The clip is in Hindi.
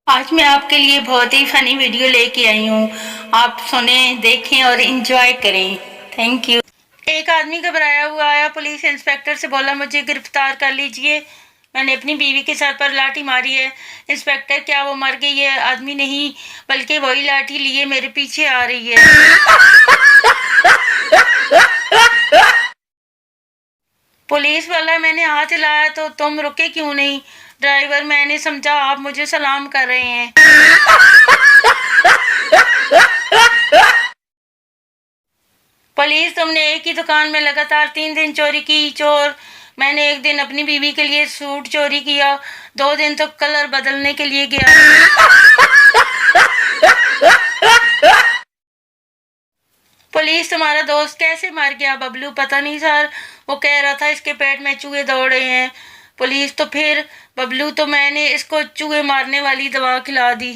आज मैं आपके लिए बहुत ही फनी वीडियो लेके आई हूँ। आप सुने, देखें और एंजॉय करें। Thank you. एक आदमी घबराया हुआ आया, पुलिस इंस्पेक्टर से बोला मुझे गिरफ्तार कर लीजिए, मैंने अपनी बीवी के सर पर लाठी मारी है। इंस्पेक्टर, क्या वो मर गई है? आदमी, नहीं, बल्कि वही लाठी लिए मेरे पीछे आ रही है। पुलिस वाला, मैंने हाथ हिलाया तो तुम रुके क्यों नहीं? ड्राइवर, मैंने समझा आप मुझे सलाम कर रहे हैं। पुलिस, तुमने एक ही दुकान में लगातार 3 दिन चोरी की। चोर, मैंने एक दिन अपनी बीवी के लिए सूट चोरी किया, 2 दिन तो कलर बदलने के लिए गया। पुलिस, तुम्हारा दोस्त कैसे मर गया? बबलू, पता नहीं सर, वो कह रहा था इसके पेट में चूहे दौड़ रहे हैं। पुलिस, तो फिर? बबलू, तो मैंने इसको चूहे मारने वाली दवा खिला दी।